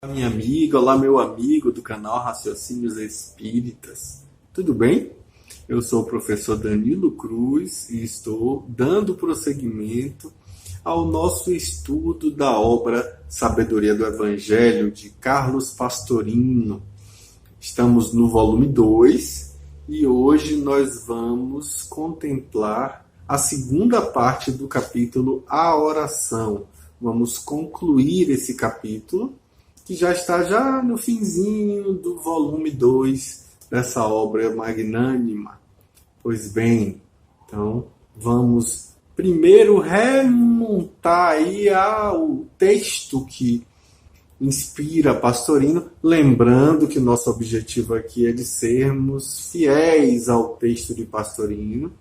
Olá, minha amiga, olá, meu amigo do canal Raciocínios Espíritas. Tudo bem? Eu sou o professor Danilo Cruz e estou dando prosseguimento ao nosso estudo da obra Sabedoria do Evangelho de Carlos Pastorino. Estamos no volume 2 e hoje nós vamos contemplar a segunda parte do capítulo A Oração. Vamos concluir esse capítulo que já está no finzinho do volume 2 dessa obra magnânima. Pois bem, então vamos primeiro remontar aí ao texto que inspira Pastorino, lembrando que o nosso objetivo aqui é de sermos fiéis ao texto de Pastorino.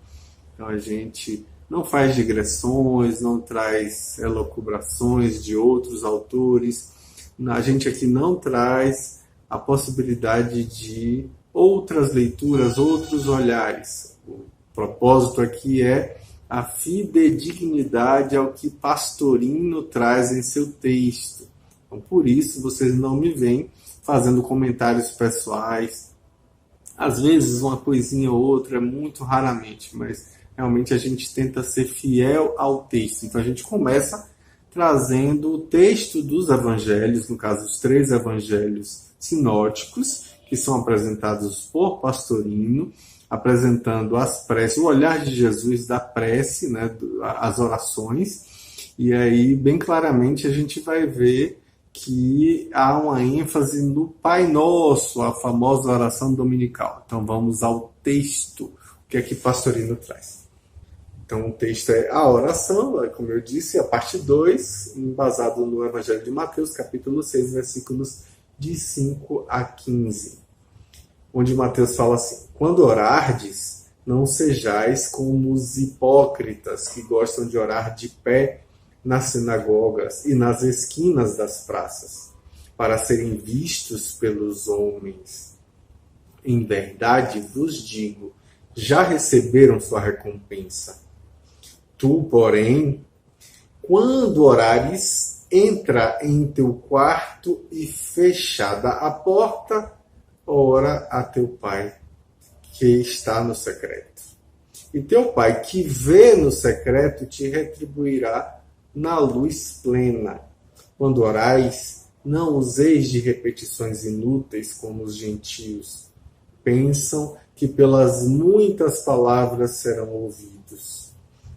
Então a gente não faz digressões, não traz elucubrações de outros autores. A gente aqui não traz a possibilidade de outras leituras, outros olhares. O propósito aqui é a fidedignidade ao que Pastorino traz em seu texto. Então, por isso, vocês não me veem fazendo comentários pessoais. Às vezes, uma coisinha ou outra, muito raramente, mas realmente a gente tenta ser fiel ao texto. Então, a gente começa trazendo o texto dos evangelhos, no caso, os 3 evangelhos sinóticos, que são apresentados por Pastorino, apresentando as preces, o olhar de Jesus da prece, né, as orações, e aí, bem claramente, a gente vai ver que há uma ênfase no Pai Nosso, a famosa oração dominical. Então, vamos ao texto, o que é que Pastorino traz. Então, o texto é a oração, como eu disse, a parte 2, embasado no Evangelho de Mateus, capítulo 6, versículos de 5 a 15. Onde Mateus fala assim: quando orardes, não sejais como os hipócritas que gostam de orar de pé nas sinagogas e nas esquinas das praças, para serem vistos pelos homens. Em verdade vos digo, já receberam sua recompensa. Tu, porém, quando orares, entra em teu quarto e, fechada a porta, ora a teu Pai, que está no secreto. E teu Pai, que vê no secreto, te retribuirá na luz plena. Quando orais, não useis de repetições inúteis como os gentios. Pensam que pelas muitas palavras serão ouvidos.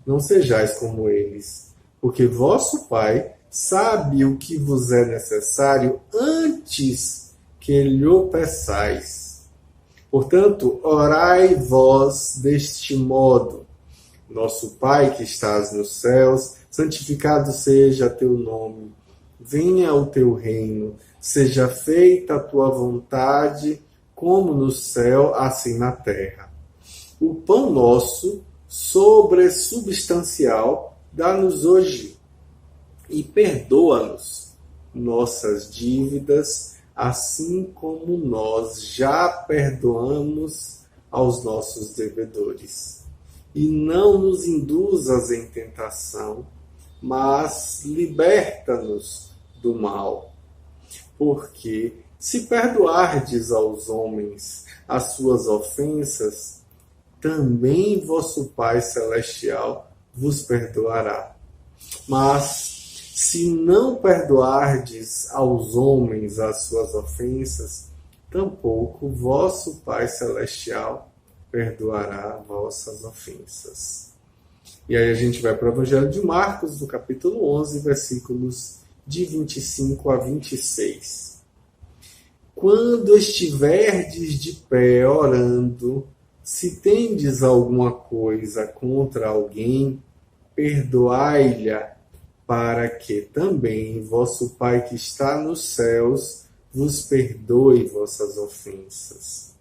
Não sejais como eles, porque vosso Pai sabe o que vos é necessário antes que lhe o peçais. Portanto, orai vós deste modo: nosso Pai que estás nos céus, santificado seja teu nome. Venha o teu reino, seja feita a tua vontade, como no céu, assim na terra. O pão nosso sobresubstancial dá-nos hoje, e perdoa-nos nossas dívidas, assim como nós já perdoamos aos nossos devedores. E não nos induzas em tentação, mas liberta-nos do mal. Porque se perdoardes aos homens as suas ofensas, também vosso Pai Celestial vos perdoará. Mas se não perdoardes aos homens as suas ofensas, tampouco vosso Pai Celestial perdoará vossas ofensas. E aí a gente vai para o Evangelho de Marcos, do capítulo 11, versículos de 25 a 26. Quando estiverdes de pé orando, se tendes alguma coisa contra alguém, perdoai-lhe, para que também vosso Pai que está nos céus vos perdoe vossas ofensas.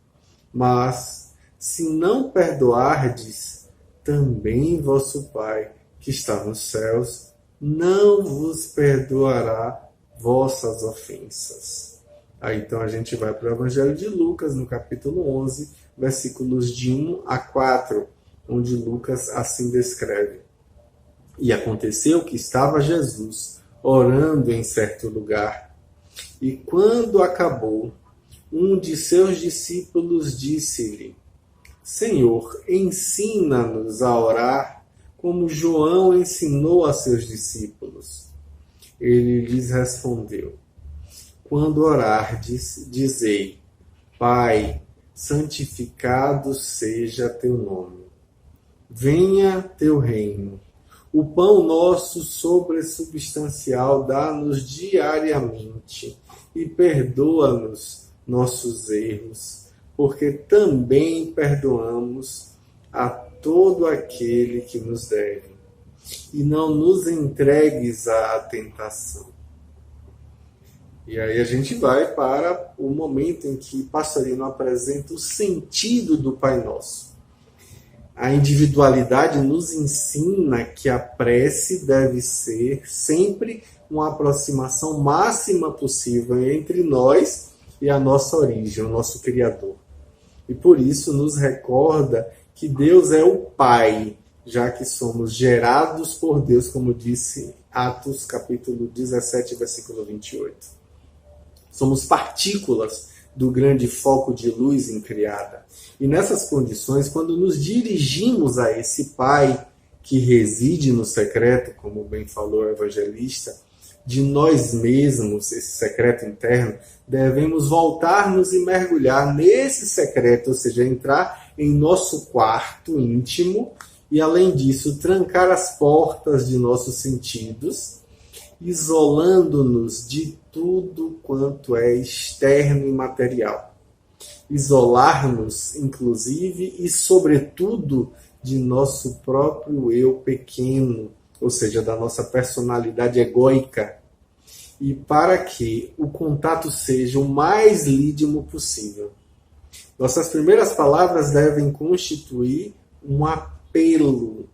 Mas, se não perdoardes, também vosso Pai que está nos céus não vos perdoará vossas ofensas. Aí então a gente vai para o Evangelho de Lucas, no capítulo 11, versículos de 1 a 4, onde Lucas assim descreve: e aconteceu que estava Jesus orando em certo lugar, E quando acabou, um de seus discípulos disse-lhe: Senhor, ensina-nos a orar como João ensinou a seus discípulos. Ele lhes respondeu: Quando orardes, dizei: Pai, santificado seja teu nome. Venha teu reino. O pão nosso sobressubstancial dá-nos diariamente e perdoa-nos nossos erros, porque também perdoamos a todo aquele que nos deve. E não nos entregues à tentação. E aí a gente vai para o momento em que Pastorino apresenta o sentido do Pai Nosso. A individualidade nos ensina que a prece deve ser sempre uma aproximação máxima possível entre nós e a nossa origem, o nosso Criador. E por isso nos recorda que Deus é o Pai, já que somos gerados por Deus, como disse Atos capítulo 17, versículo 28. Somos partículas do grande foco de luz incriada. E nessas condições, quando nos dirigimos a esse Pai que reside no secreto, como bem falou o evangelista, de nós mesmos, esse secreto interno, devemos voltar-nos e mergulhar nesse secreto, ou seja, entrar em nosso quarto íntimo e, além disso, trancar as portas de nossos sentidos, isolando-nos de tudo quanto é externo e material. Isolar-nos, inclusive, e sobretudo, de nosso próprio eu pequeno, ou seja, da nossa personalidade egóica, e para que o contato seja o mais lídimo possível. Nossas primeiras palavras devem constituir um apelo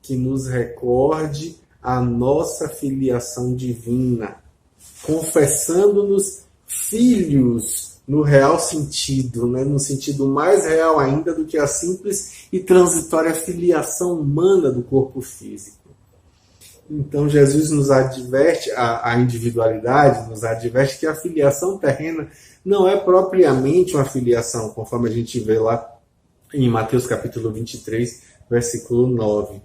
que nos recorde a nossa filiação divina, confessando-nos filhos no real sentido, né? No sentido mais real ainda do que a simples e transitória filiação humana do corpo físico. Então Jesus nos adverte, a individualidade nos adverte que a filiação terrena não é propriamente uma filiação, conforme a gente vê lá em Mateus capítulo 23, versículo 9.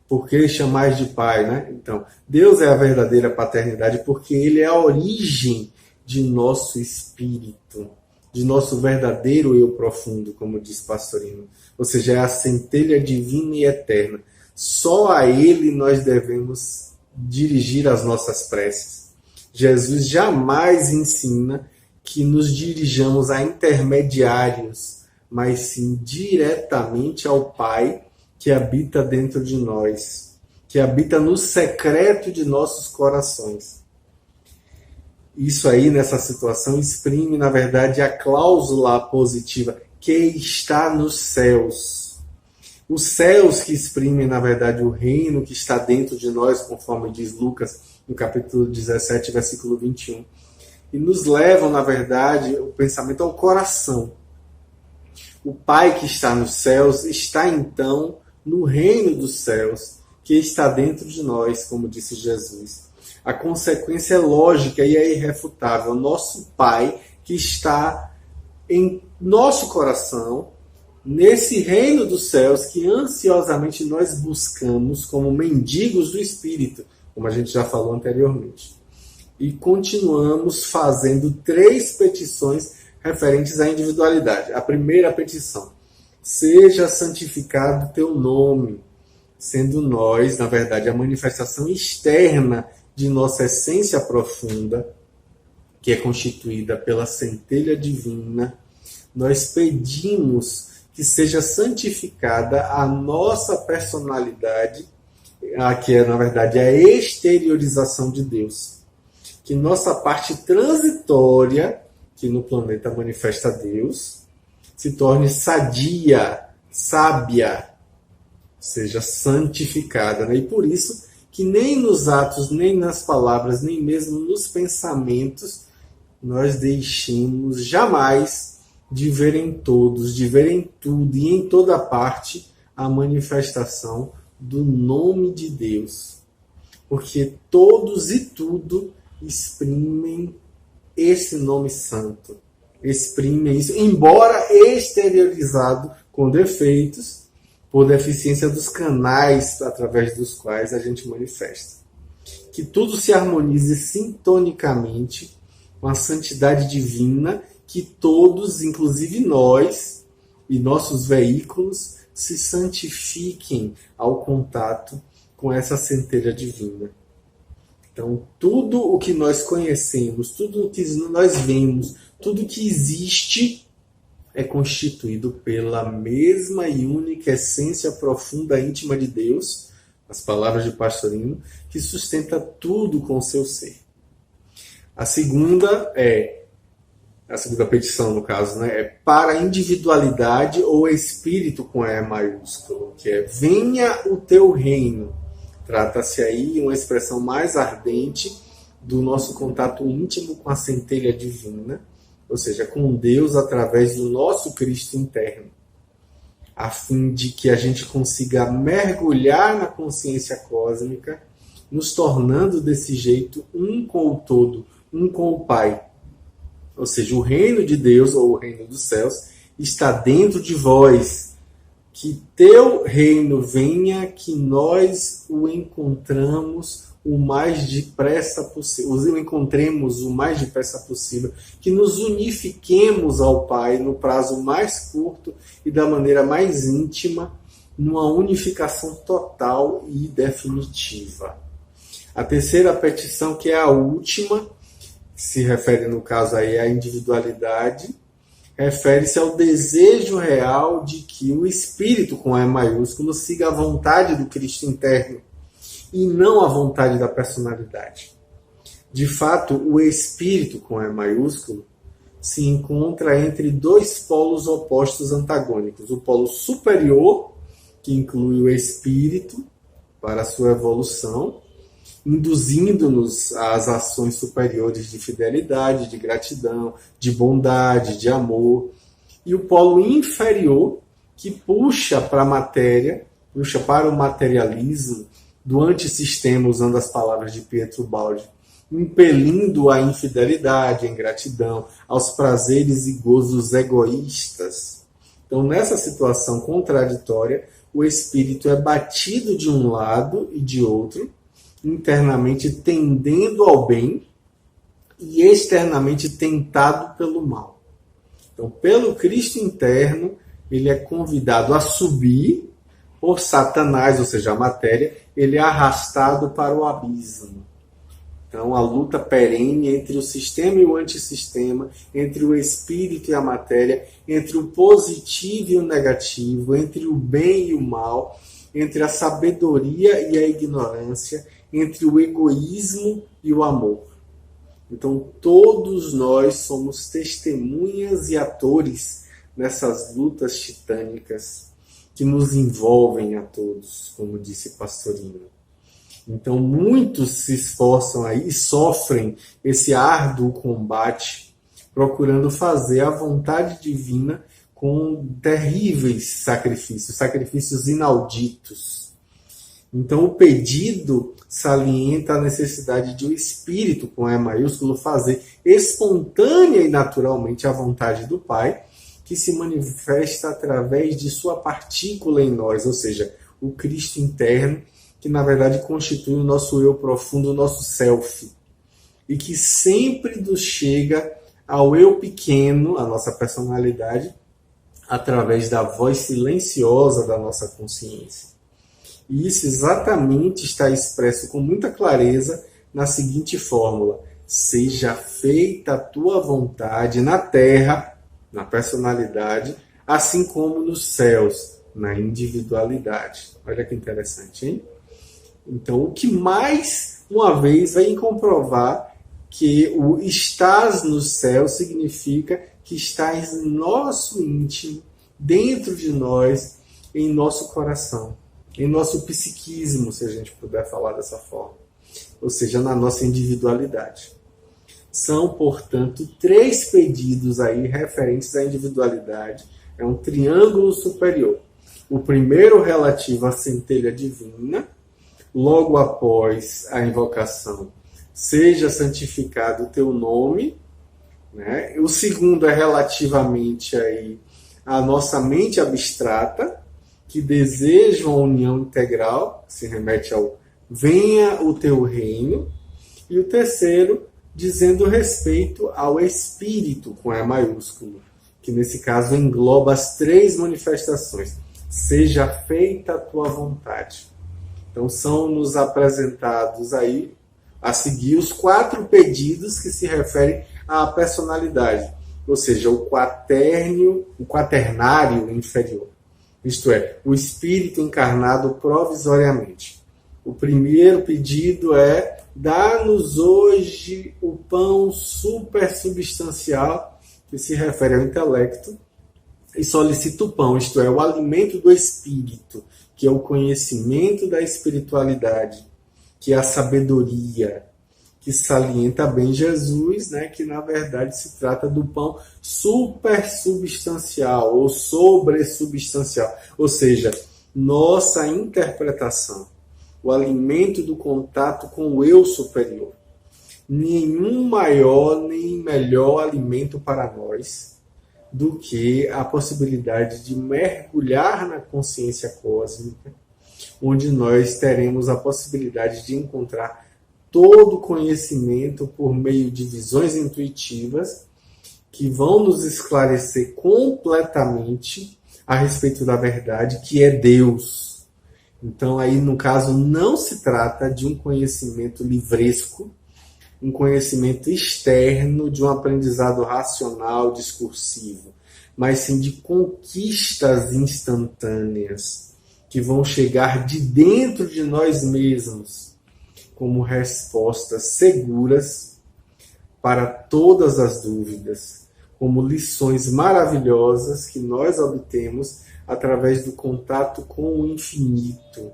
Por que chamais de Pai, né? Então, Deus é a verdadeira paternidade porque Ele é a origem de nosso espírito, de nosso verdadeiro eu profundo, como diz Pastorino. Ou seja, é a centelha divina e eterna. Só a Ele nós devemos dirigir as nossas preces. Jesus jamais ensina que nos dirijamos a intermediários, mas sim diretamente ao Pai, que habita dentro de nós, que habita no secreto de nossos corações. Isso aí, nessa situação, exprime, na verdade, a cláusula positiva, que está nos céus. Os céus que exprimem, na verdade, o reino que está dentro de nós, conforme diz Lucas, no capítulo 17, versículo 21. E nos levam, na verdade, o pensamento ao coração. O Pai que está nos céus está, então, no reino dos céus, que está dentro de nós, como disse Jesus. A consequência é lógica e é irrefutável. Nosso Pai que está em nosso coração, nesse reino dos céus que ansiosamente nós buscamos como mendigos do Espírito, como a gente já falou anteriormente. E continuamos fazendo 3 petições referentes à individualidade. A primeira petição: seja santificado teu nome, sendo nós, na verdade, a manifestação externa de nossa essência profunda, que é constituída pela centelha divina. Nós pedimos que seja santificada a nossa personalidade, que é, na verdade, a exteriorização de Deus. Que nossa parte transitória, que no planeta manifesta Deus, se torne sadia, sábia, seja santificada. Né? E por isso que nem nos atos, nem nas palavras, nem mesmo nos pensamentos, nós deixemos jamais de ver em todos, de ver em tudo e em toda parte a manifestação do nome de Deus. Porque todos e tudo exprimem esse nome santo exprime isso, embora exteriorizado com defeitos, por deficiência dos canais através dos quais a gente manifesta. Que tudo se harmonize sintonicamente com a santidade divina, que todos, inclusive nós e nossos veículos, se santifiquem ao contato com essa centelha divina. Então, tudo o que nós conhecemos, tudo o que nós vemos, tudo o que existe é constituído pela mesma e única essência profunda íntima de Deus, as palavras de Pastorino, que sustenta tudo com o seu ser. A segunda petição, no caso, é para a individualidade ou espírito com E maiúsculo, que é: venha o teu reino. Trata-se aí de uma expressão mais ardente do nosso contato íntimo com a centelha divina, ou seja, com Deus através do nosso Cristo interno, a fim de que a gente consiga mergulhar na consciência cósmica, nos tornando desse jeito um com o todo, um com o Pai. Ou seja, o reino de Deus, ou o reino dos céus, está dentro de vós. Que teu reino venha, que nós o encontremos o mais depressa possível, o encontremos o mais depressa possível, que nos unifiquemos ao Pai no prazo mais curto e da maneira mais íntima, numa unificação total e definitiva. A terceira petição, que é a última, que se refere no caso aí à individualidade, refere-se ao desejo real de que o Espírito, com E maiúsculo, siga a vontade do Cristo interno e não a vontade da personalidade. De fato, o Espírito, com E maiúsculo, se encontra entre dois polos opostos antagônicos. O polo superior, que inclui o Espírito para a sua evolução, induzindo-nos às ações superiores de fidelidade, de gratidão, de bondade, de amor. E o polo inferior, que puxa para a matéria, puxa para o materialismo do antissistema, usando as palavras de Pietro Baldi, impelindo a infidelidade, a ingratidão, aos prazeres e gozos egoístas. Então, nessa situação contraditória, o espírito é batido de um lado e de outro, internamente tendendo ao bem e externamente tentado pelo mal. Então, pelo Cristo interno, ele é convidado a subir, por Satanás, ou seja, a matéria, ele é arrastado para o abismo. Então, a luta perene entre o sistema e o antissistema, entre o espírito e a matéria, entre o positivo e o negativo, entre o bem e o mal, entre a sabedoria e a ignorância, entre o egoísmo e o amor. Então, todos nós somos testemunhas e atores nessas lutas titânicas que nos envolvem a todos, como disse Pastorino. Então, muitos se esforçam aí e sofrem esse árduo combate, procurando fazer a vontade divina com terríveis sacrifícios, sacrifícios inauditos. Então, o pedido salienta a necessidade de o Espírito, com E maiúsculo, fazer espontânea e naturalmente a vontade do Pai, que se manifesta através de sua partícula em nós, ou seja, o Cristo interno, que na verdade constitui o nosso eu profundo, o nosso self, e que sempre nos chega ao eu pequeno, a nossa personalidade, através da voz silenciosa da nossa consciência. E isso exatamente está expresso com muita clareza na seguinte fórmula: seja feita a tua vontade na terra, na personalidade, assim como nos céus, na individualidade. Olha que interessante, hein? Então, o que mais uma vez vai comprovar que o estás no céu significa que estás em nosso íntimo, dentro de nós, em nosso coração, em nosso psiquismo, se a gente puder falar dessa forma, ou seja, na nossa individualidade. São, portanto, 3 pedidos aí referentes à individualidade. É um triângulo superior. O primeiro relativo à centelha divina, logo após a invocação, seja santificado o teu nome, né? O segundo é relativamente aí à nossa mente abstrata, que deseja uma união integral, que se remete ao venha o teu reino. E o terceiro, dizendo respeito ao Espírito, com E maiúsculo, que nesse caso engloba as três manifestações. Seja feita a tua vontade. Então são nos apresentados aí, a seguir, os 4 pedidos que se referem à personalidade, ou seja, o quaternário inferior, isto é, o espírito encarnado provisoriamente. O primeiro pedido é: dá-nos hoje o pão supersubstancial, que se refere ao intelecto, e solicita o pão, isto é, o alimento do espírito, que é o conhecimento da espiritualidade, que é a sabedoria, que salienta bem Jesus, né, que na verdade se trata do pão supersubstancial ou sobresubstancial, ou seja, nossa interpretação, o alimento do contato com o eu superior. Nenhum maior nem melhor alimento para nós do que a possibilidade de mergulhar na consciência cósmica, onde nós teremos a possibilidade de encontrar todo o conhecimento por meio de visões intuitivas que vão nos esclarecer completamente a respeito da verdade, que é Deus. Então, aí, no caso, não se trata de um conhecimento livresco, um conhecimento externo de um aprendizado racional, discursivo, mas sim de conquistas instantâneas que vão chegar de dentro de nós mesmos como respostas seguras para todas as dúvidas, como lições maravilhosas que nós obtemos através do contato com o infinito,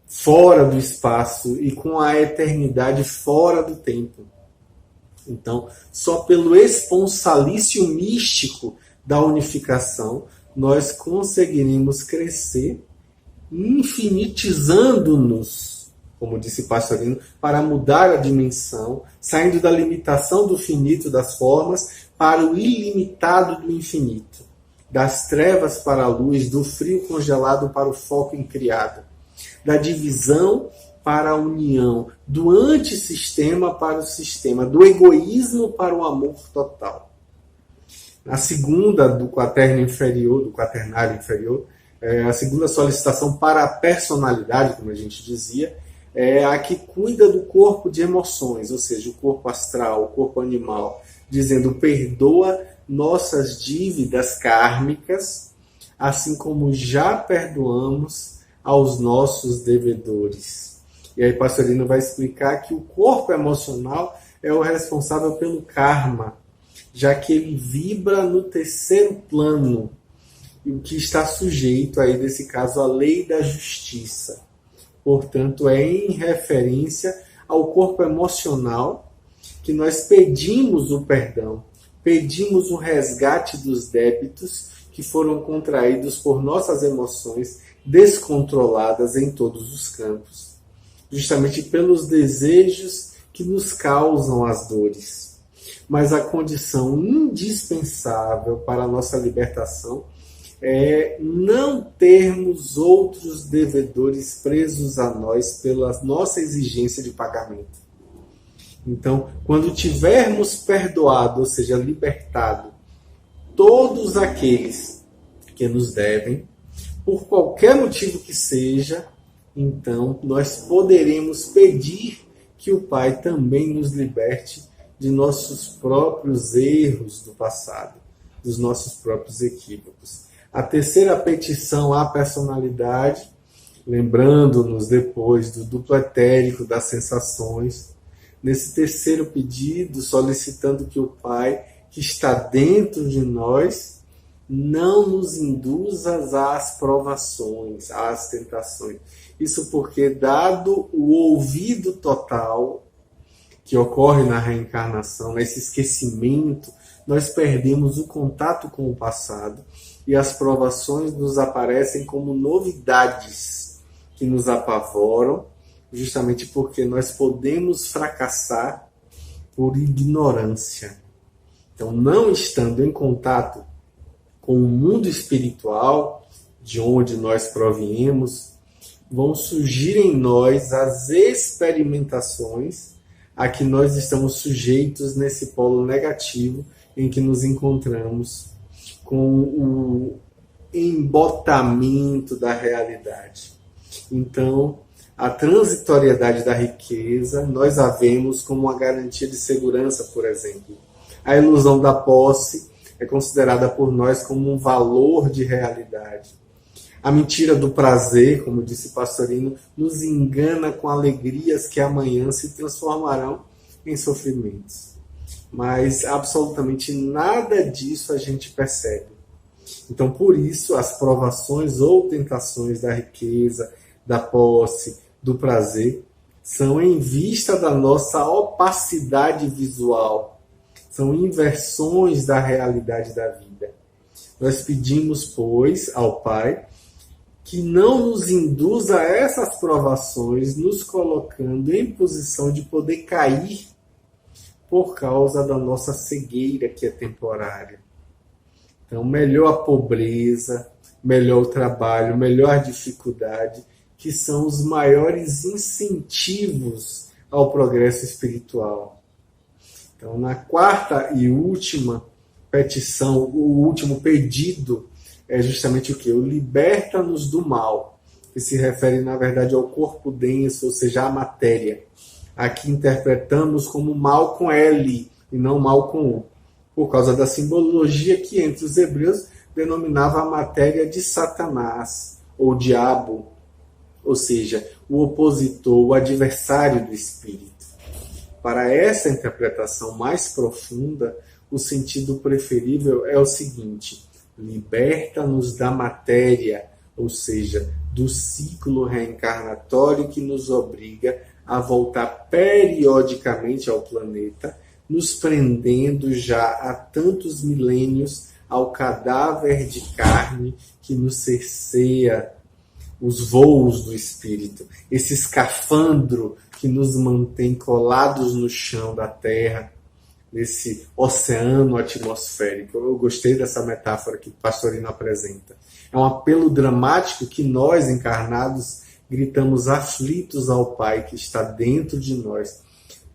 fora do espaço, e com a eternidade fora do tempo. Então, só pelo esponsalício místico da unificação, nós conseguiremos crescer, infinitizando-nos, como disse Pastorino, para mudar a dimensão, saindo da limitação do finito das formas para o ilimitado do infinito, das trevas para a luz, do frio congelado para o foco incriado, da divisão para a união, do antissistema para o sistema, do egoísmo para o amor total. A segunda do quaternário inferior, a segunda solicitação para a personalidade, como a gente dizia, é a que cuida do corpo de emoções, ou seja, o corpo astral, o corpo animal, dizendo: perdoa nossas dívidas kármicas, assim como já perdoamos aos nossos devedores. E aí Pastorino vai explicar que o corpo emocional é o responsável pelo karma, já que ele vibra no terceiro plano, e o que está sujeito aí, nesse caso, à lei da justiça. Portanto, é em referência ao corpo emocional que nós pedimos o perdão, pedimos o resgate dos débitos que foram contraídos por nossas emoções descontroladas em todos os campos, justamente pelos desejos que nos causam as dores. Mas a condição indispensável para a nossa libertação é não termos outros devedores presos a nós pela nossa exigência de pagamento. Então, quando tivermos perdoado, ou seja, libertado, todos aqueles que nos devem, por qualquer motivo que seja, então nós poderemos pedir que o Pai também nos liberte de nossos próprios erros do passado, dos nossos próprios equívocos. A terceira petição à personalidade, lembrando-nos depois do duplo etérico das sensações, nesse terceiro pedido, solicitando que o Pai, que está dentro de nós, não nos induza às provações, às tentações. Isso porque, dado o ouvido total que ocorre na reencarnação, nesse esquecimento, nós perdemos o contato com o passado e as provações nos aparecem como novidades que nos apavoram, justamente porque nós podemos fracassar por ignorância. Então, não estando em contato com o mundo espiritual, de onde nós proviemos, vão surgir em nós as experimentações a que nós estamos sujeitos nesse polo negativo em que nos encontramos com o embotamento da realidade. Então, a transitoriedade da riqueza nós a vemos como uma garantia de segurança, por exemplo. A ilusão da posse é considerada por nós como um valor de realidade. A mentira do prazer, como disse Pastorino, nos engana com alegrias que amanhã se transformarão em sofrimentos. Mas absolutamente nada disso a gente percebe. Então, por isso, as provações ou tentações da riqueza, da posse, do prazer, são em vista da nossa opacidade visual. São inversões da realidade da vida. Nós pedimos, pois, ao Pai, que não nos induza a essas provações, nos colocando em posição de poder cair por causa da nossa cegueira, que é temporária. Então, melhor a pobreza, melhor o trabalho, melhor a dificuldade, que são os maiores incentivos ao progresso espiritual. Então, na quarta e última petição, o último pedido é justamente o quê? O liberta-nos do mal, que se refere, na verdade, ao corpo denso, ou seja, à matéria. Aqui interpretamos como mal com L e não mal com U, por causa da simbologia que entre os hebreus denominava a matéria de Satanás, ou diabo, ou seja, o opositor, o adversário do espírito. Para essa interpretação mais profunda, o sentido preferível é o seguinte: liberta-nos da matéria, ou seja, do ciclo reencarnatório que nos obriga a voltar periodicamente ao planeta, nos prendendo já há tantos milênios ao cadáver de carne que nos cerceia os voos do espírito, esse escafandro que nos mantém colados no chão da Terra, nesse oceano atmosférico. Eu gostei dessa metáfora que o Pastorino apresenta. É um apelo dramático que nós, encarnados, gritamos aflitos ao Pai que está dentro de nós.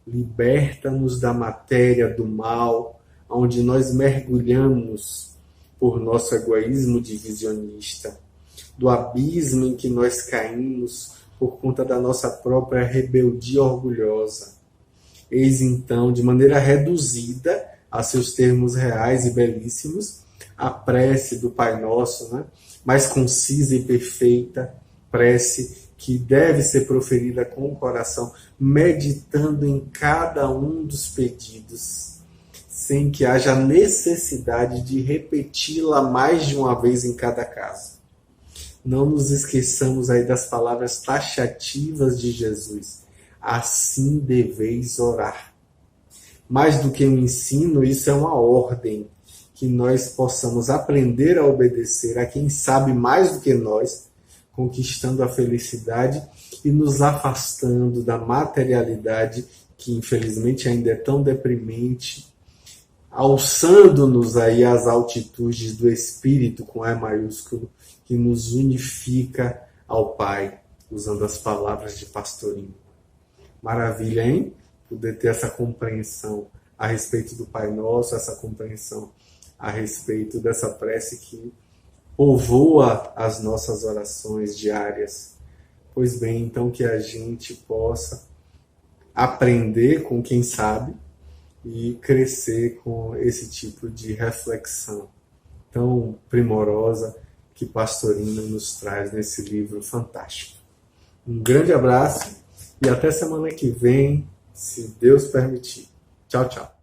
Liberta-nos da matéria do mal, onde nós mergulhamos por nosso egoísmo divisionista, do abismo em que nós caímos por conta da nossa própria rebeldia orgulhosa. Eis então, de maneira reduzida a seus termos reais e belíssimos, a prece do Pai Nosso, mais concisa e perfeita, prece que deve ser proferida com o coração, meditando em cada um dos pedidos, sem que haja necessidade de repeti-la mais de uma vez em cada caso. Não nos esqueçamos aí das palavras taxativas de Jesus. Assim deveis orar. Mais do que um ensino, isso é uma ordem, que nós possamos aprender a obedecer a quem sabe mais do que nós, conquistando a felicidade e nos afastando da materialidade, que infelizmente ainda é tão deprimente, alçando-nos aí às altitudes do Espírito, com E maiúsculo, que nos unifica ao Pai, usando as palavras de Pastorino. Maravilha, hein? Poder ter essa compreensão a respeito do Pai Nosso, essa compreensão a respeito dessa prece que povoa as nossas orações diárias. Pois bem, então que a gente possa aprender com quem sabe e crescer com esse tipo de reflexão tão primorosa que Pastorino nos traz nesse livro fantástico. Um grande abraço e até semana que vem, se Deus permitir. Tchau, tchau.